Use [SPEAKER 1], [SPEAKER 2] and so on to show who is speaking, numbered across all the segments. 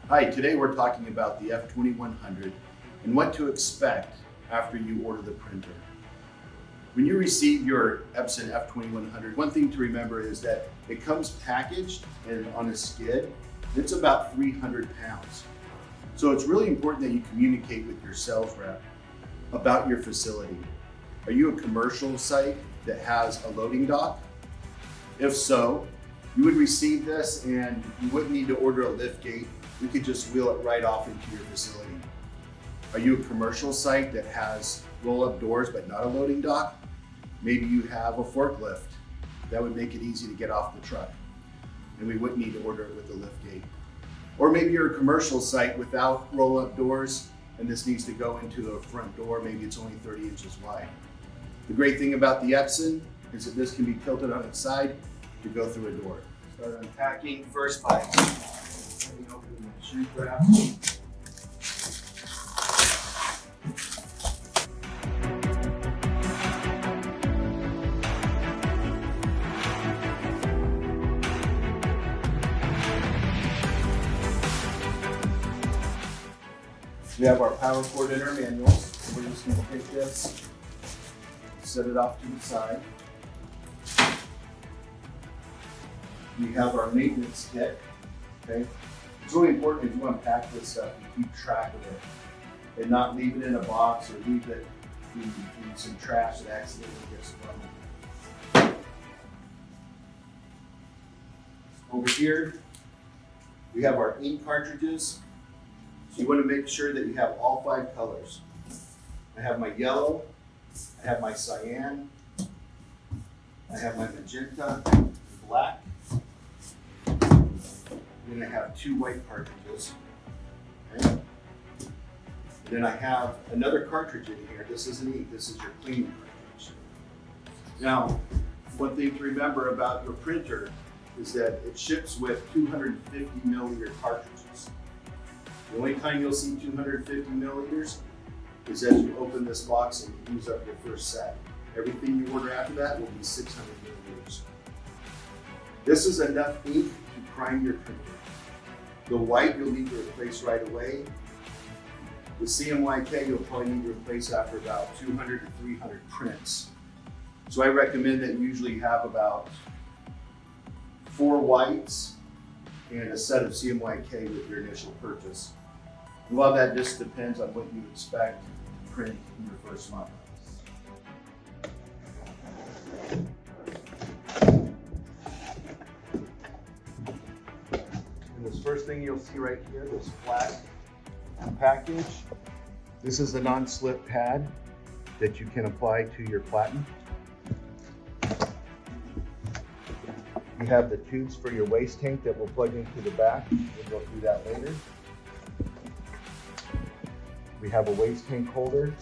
[SPEAKER 1] Hi, today we're talking about the F2100 and what to expect after you order the printer. When you receive your EPSON F2100, one thing to remember is that it comes packaged and on a skid. It's about 300 pounds. So it's really important that you communicate with your sales rep about your facility. Are you a commercial site that has a loading dock? If so, you would receive this and you wouldn't need to order a lift gate. We could just wheel it right off into your facility. Are you a commercial site that has roll-up doors but not a loading dock? Maybe you have a forklift. That would make it easy to get off the truck, and we wouldn't need to order it with a lift gate. Or maybe you're a commercial site without roll-up doors, and this needs to go into the front door. Maybe it's only 30 inches wide. The great thing about the EPSON is that this can be tilted on its side to go through a door. Start unpacking first by opening the shrink wrap. We have our Powercord in our manuals. We're just going to take this, set it off to the side. We have our maintenance kit. Okay, it's really important if you unpack this stuff, you keep track of it and not leave it in a box or leave it in some trash that accidentally gets thrown. Over here, we have our ink cartridges. So you want to make sure that you have all 5 colors. I have my yellow, I have my cyan, I have my magenta, black, then I have 2 white cartridges. Okay. Then I have another cartridge in here. This isn't ink, this is your cleaning cartridge. Now, one thing to remember about your printer is that it ships with 250 milliliter cartridges. The only time you'll see 250 milliliters is as you open this box and you use up your first set. Everything you order after that will be 600 milliliters. This is enough ink to prime your printer. The white you'll need to replace right away. The CMYK you'll probably need to replace after about 200 to 300 prints. So I recommend that you usually have about 4 whites and a set of CMYK with your initial purchase. A lot of that just depends on what you expect to print in your first month. And this first thing you'll see right here, this flat package, this is a non-slip pad that you can apply to your platen. You have the tubes for your waste tank that will plug into the back. We'll go through that later. We have a waste tank holder.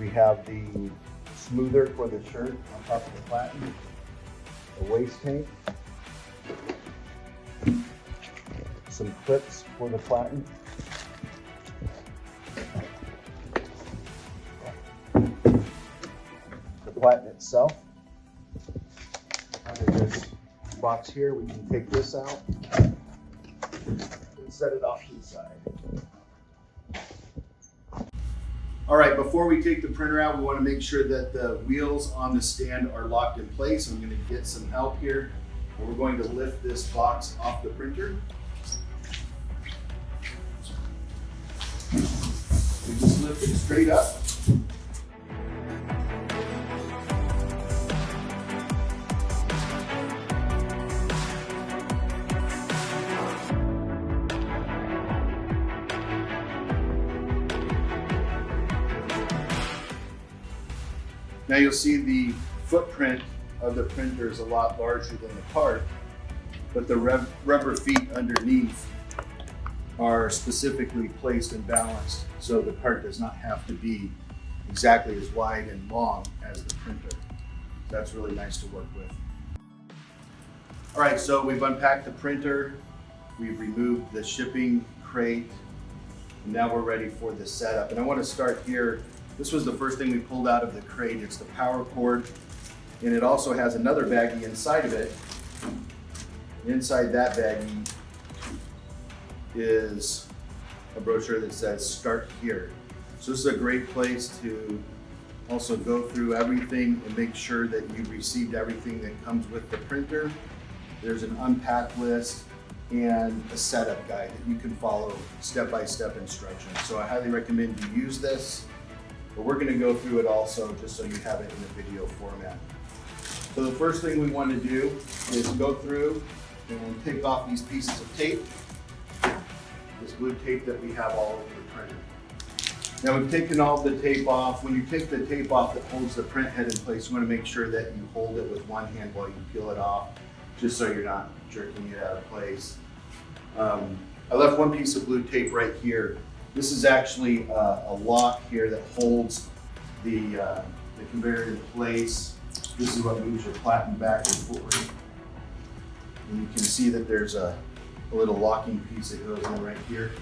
[SPEAKER 1] We have the smoother for the shirt on top of the platen. A waste tank. Some clips for the platen. The platen itself. Under this box here, we can take this out and set it off to the side. All right, before we take the printer out, we want to make sure that the wheels on the stand are locked in place. I'm going to get some help here. And we're going to lift this box off the printer. We just lift it straight up. Now you'll see the footprint of the printer is a lot larger than the part, but the rubber feet underneath are specifically placed and balanced so the part does not have to be exactly as wide and long as the printer. That's really nice to work with. All right, so we've unpacked the printer, we've removed the shipping crate, and now we're ready for the setup. And I want to start here. This was the first thing we pulled out of the crate. It's the Powercord, and it also has another baggie inside of it Inside that baggie is a brochure that says start here. So this is a great place to also go through everything and make sure that you've received everything that comes with the printer. There's an unpack list and a setup guide that you can follow step-by-step instructions. So I highly recommend you use this, but we're gonna go through it also just so you have it in a video format. So the first thing we want to do is go through and take off these pieces of tape, this blue tape that we have all over the printer. Now we've taken all the tape off. When you take the tape off that holds the print head in place, you want to make sure that you hold it with one hand while you peel it off, just so you're not jerking it out of place. I left one piece of blue tape right here. This is actually a lock here that holds the conveyor in place. This is what moves your platen back and forward. And you can see that there's a little locking piece that goes in right here.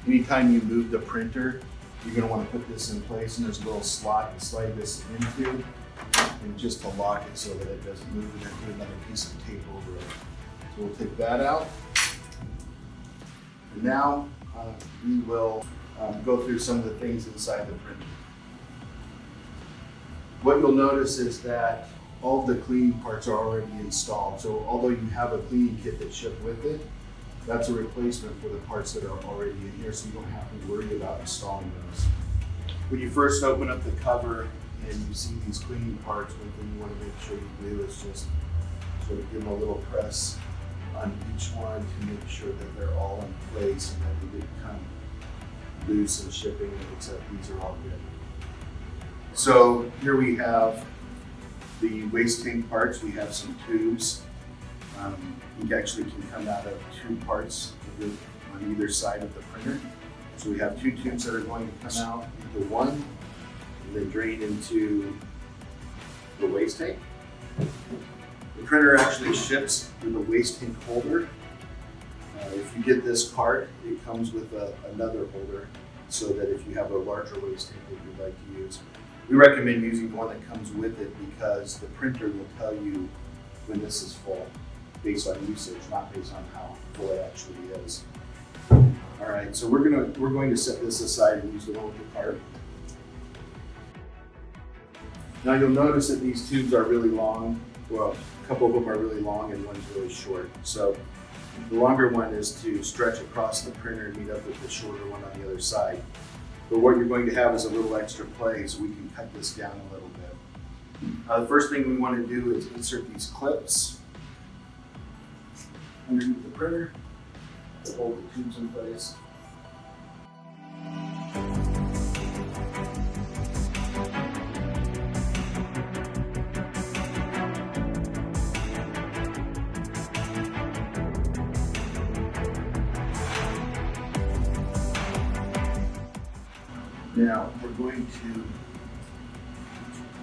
[SPEAKER 1] Anytime you move the printer, you're going to want to put this in place, and there's a little slot to slide this into, and just to lock it so that it doesn't move, and then put another piece of tape over it. So we'll take that out. And now we will go through some of the things inside the printer. What you'll notice is that all of the cleaning parts are already installed. So although you have a cleaning kit that shipped with it, that's a replacement for the parts that are already in here, so you don't have to worry about installing those. When you first open up the cover and you see these cleaning parts, one thing you want to make sure you do is just sort of give them a little press on each one to make sure that they're all in place and that they didn't come loose in shipping, except these are all good. So here we have the waste tank parts. We have some tubes. You actually can come out of two parts on either side of the printer. So we have two tubes that are going to come out into one and then drain into the waste tank. The printer actually ships with a waste tank holder. If you get this cart, it comes with another holder so that if you have a larger waste tank that you'd like to use. We recommend using the one that comes with it because the printer will tell you when this is full, based on usage, not based on how full it actually is. All right, so we're going to set this aside and use the one with the cart. Now you'll notice that these tubes are really long. Well, a couple of them are really long and one's really short. So the longer one is to stretch across the printer and meet up with the shorter one on the other side. But what you're going to have is a little extra play, so we can cut this down a little bit. The first thing we want to do is insert these clips underneath the printer to hold the tubes in place. Now we're going to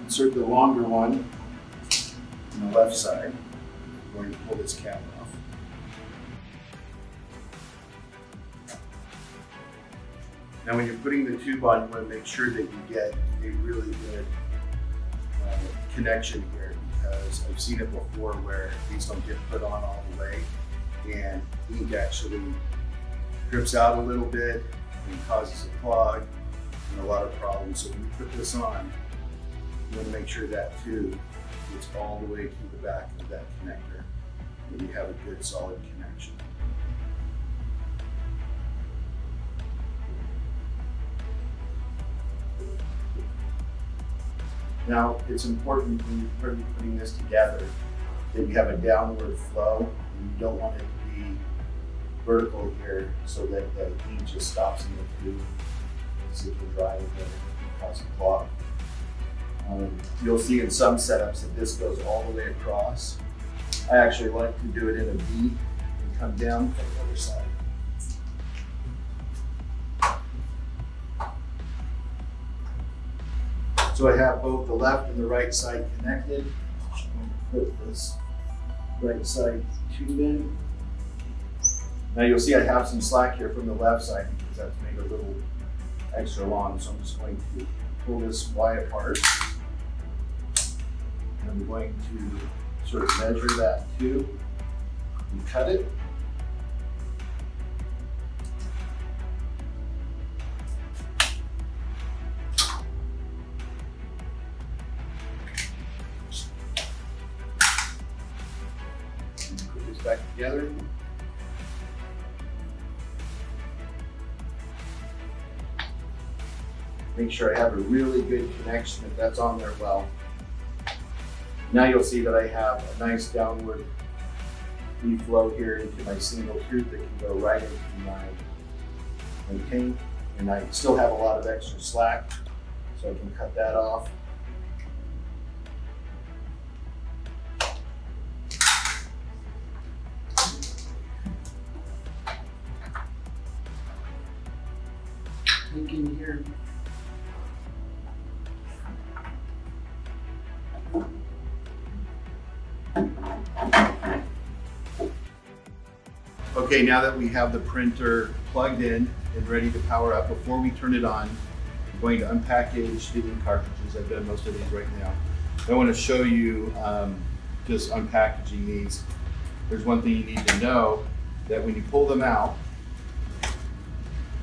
[SPEAKER 1] insert the longer one on the left side. We're going to pull this cap off. Now when you're putting the tube on, you want to make sure that you get a really good connection here, because I've seen it before where these don't get put on all the way and ink actually drips out a little bit and causes a clog and a lot of problems. So when you put this on, you want to make sure that tube gets all the way to the back of that connector and you have a good solid connection. Now, it's important when you're putting this together that you have a downward flow, and you don't want it to be vertical here so that the ink just stops in the tube. See if we're drying it and cause a clog. You'll see in some setups that this goes all the way across. I actually like to do it in a V and come down from the other side. So I have both the left and the right side connected. I'm going to put this right side tube in. Now you'll see I have some slack here from the left side because that's made a little extra long. So I'm just going to pull this Y apart. And I'm going to sort of measure that tube You cut it. Put this back together. Make sure I have a really good connection if that's on there well. Now you'll see that I have a nice downward reflow here into my single tooth that can go right into my paint. And I still have a lot of extra slack, so I can cut that off. Thinking here. Okay, now that we have the printer plugged in and ready to power up, before we turn it on, I'm going to unpackage the ink cartridges. I've done most of these right now. I want to show you just unpackaging these. There's one thing you need to know, that when you pull them out,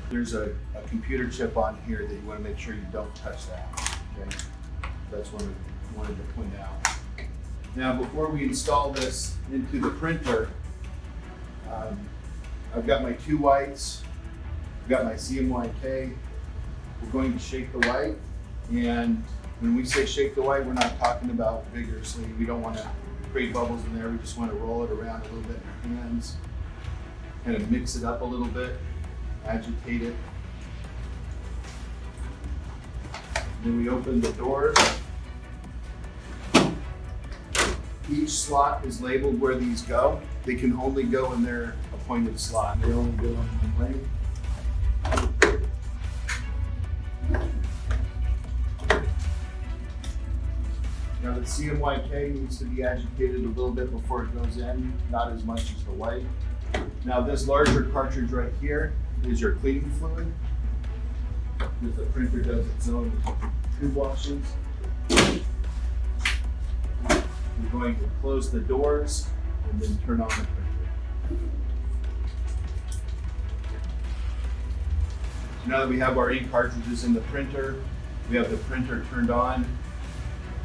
[SPEAKER 1] there's a computer chip on here that you want to make sure you don't touch that. Okay, that's what I wanted to point out. Now, before we install this into the printer, I've got my 2 whites, I've got my CMYK. We're going to shake the white, and when we say shake the white, we're not talking about vigorously. We don't want to create bubbles in there. We just want to roll it around a little bit in our hands, kind of mix it up a little bit, agitate it. Then we open the doors. Each slot is labeled where these go. They can only go in their appointed slot. They only go in one lane. Now the CMYK needs to be agitated a little bit before it goes in, not as much as the white. Now this larger cartridge right here is your cleaning fluid, because the printer does its own tube washes. We're going to close the doors and then turn on the printer. So now that we have our ink cartridges in the printer, we have the printer turned on,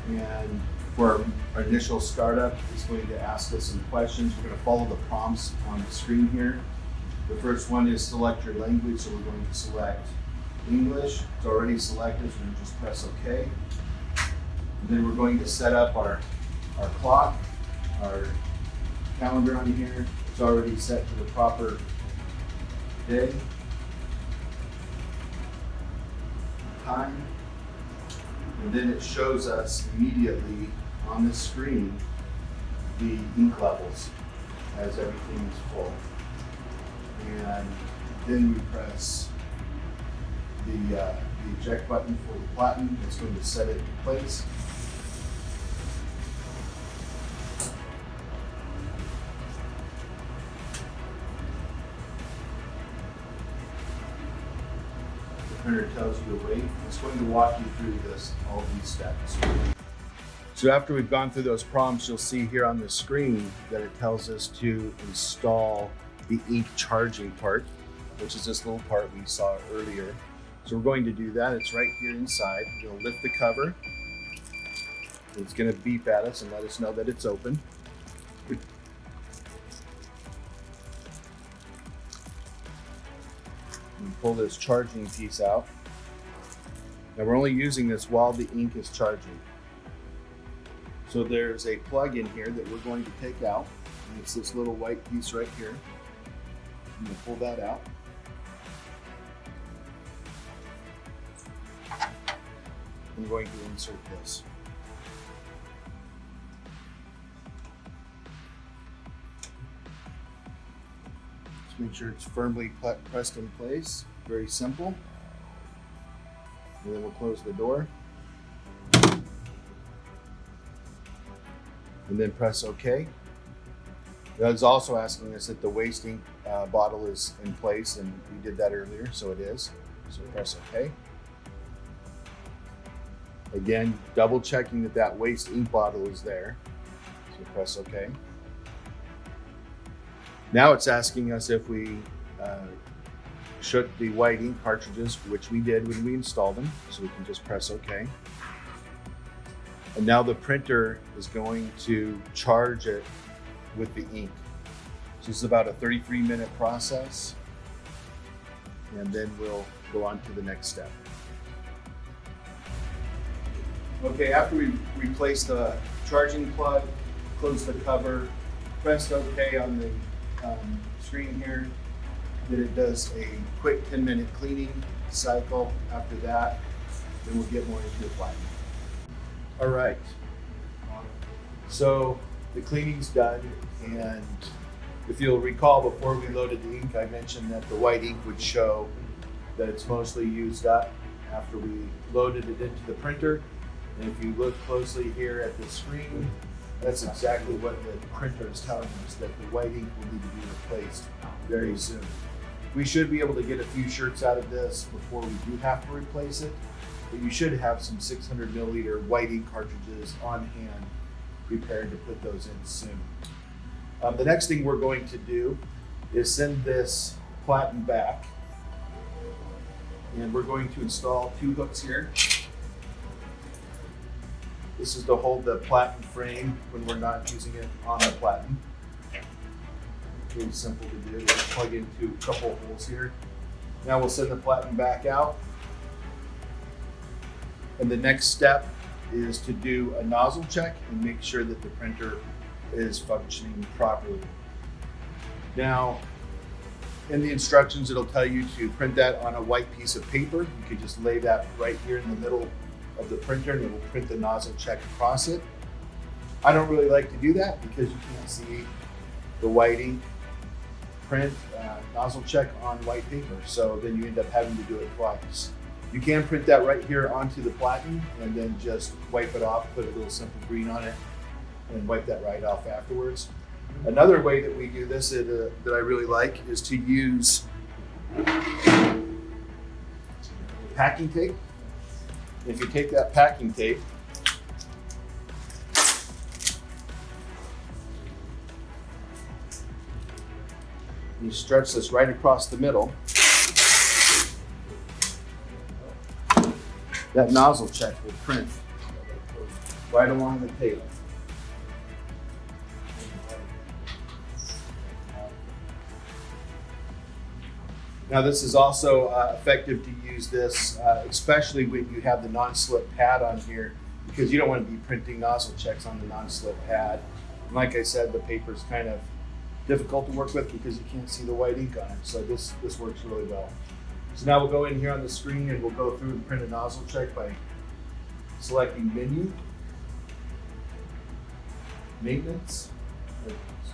[SPEAKER 1] and for our initial startup, it's going to ask us some questions. We're going to follow the prompts on the screen here. The first one is select your language, so we're going to select English. It's already selected, so we just press OK. And then we're going to set up our clock, our calendar on here. It's already set to the proper day, time, and then it shows us immediately on the screen the ink levels as everything is full. And then we press the eject button for the platen. It's going to set it in place. Printer tells you to wait. It's going to walk you through all these steps. So after we've gone through those prompts, you'll see here on the screen that it tells us to install the ink charging part, which is this little part we saw earlier. So we're going to do that. It's right here inside. We're going to lift the cover. It's going to beep at us and let us know that it's open. Pull this charging piece out. Now we're only using this while the ink is charging. So there's a plug in here that we're going to take out. And it's this little white piece right here. I'm going to pull that out. I'm going to insert this. Just make sure it's firmly pressed in place. Very simple. And then we'll close the door. And then press OK. That is also asking us that the waste ink bottle is in place, and we did that earlier, so it is. So press OK. Again, double checking that that waste ink bottle is there. So press OK. Now it's asking us if we shook the white ink cartridges, which we did when we installed them, so we can just press OK. And now the printer is going to charge it with the ink. So this is about a 33-minute process, and then we'll go on to the next step. Okay, after we replace the charging plug, close the cover, pressed OK on the screen here, then it does a quick 10-minute cleaning cycle. After that, then we'll get more into the platinum. All right, so the cleaning's done, and if you'll recall, before we loaded the ink, I mentioned that the white ink would show that it's mostly used up after we loaded it into the printer. And if you look closely here at the screen, that's exactly what the printer is telling us, that the white ink will need to be replaced very soon. We should be able to get a few shirts out of this before we do have to replace it, but you should have some 600 milliliter white ink cartridges on hand prepared to put those in soon. The next thing we're going to do is send this platen back, and we're going to install 2 hooks here. This is to hold the platen frame when we're not using it on the platen. Really simple to do. We'll plug into a couple holes here. Now we'll send the platen back out. And the next step is to do a nozzle check and make sure that the printer is functioning properly. Now, in the instructions, it'll tell you to print that on a white piece of paper. You can just lay that right here in the middle of the printer, and it will print the nozzle check across it. I don't really like to do that because you can't see the white ink print nozzle check on white paper, so then you end up having to do it twice. You can print that right here onto the platen and then just wipe it off, put a little simple green on it, and wipe that right off afterwards. Another way that we do this that I really like is to use packing tape. If you take that packing tape, you stretch this right across the middle, that nozzle check will print right along the tape. Now this is also effective to use this, especially when you have the non-slip pad on here, because you don't want to be printing nozzle checks on the non-slip pad. And like I said, the paper is kind of difficult to work with because you can't see the white ink on it. So this works really well. So now we'll go in here on the screen and we'll go through and print a nozzle check by selecting Menu, Maintenance,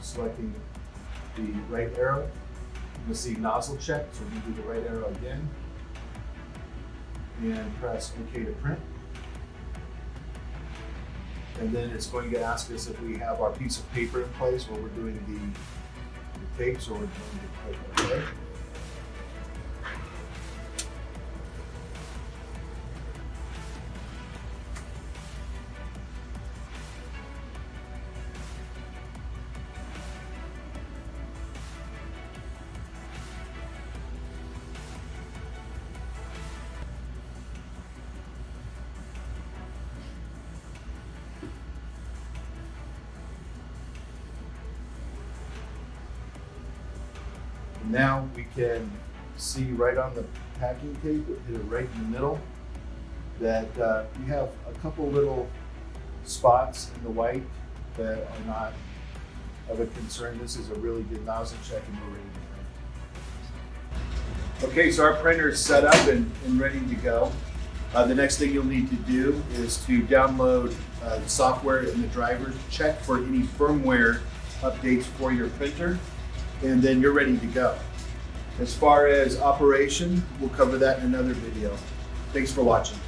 [SPEAKER 1] selecting the right arrow. You'll see nozzle check, so we do the right arrow again, and press OK to print. And then it's going to ask us if we have our piece of paper in place while we're doing the tape, so we're going to click OK. Now we can see right on the packing tape, hit it right in the middle, that you have a couple little spots in the white that are not of a concern. This is a really good nozzle check and we're ready to print. Okay, so our printer is set up and ready to go. The next thing you'll need to do is to download the software and the drivers, check for any firmware updates for your printer, and then you're ready to go. As far as operation, we'll cover that in another video. Thanks for watching.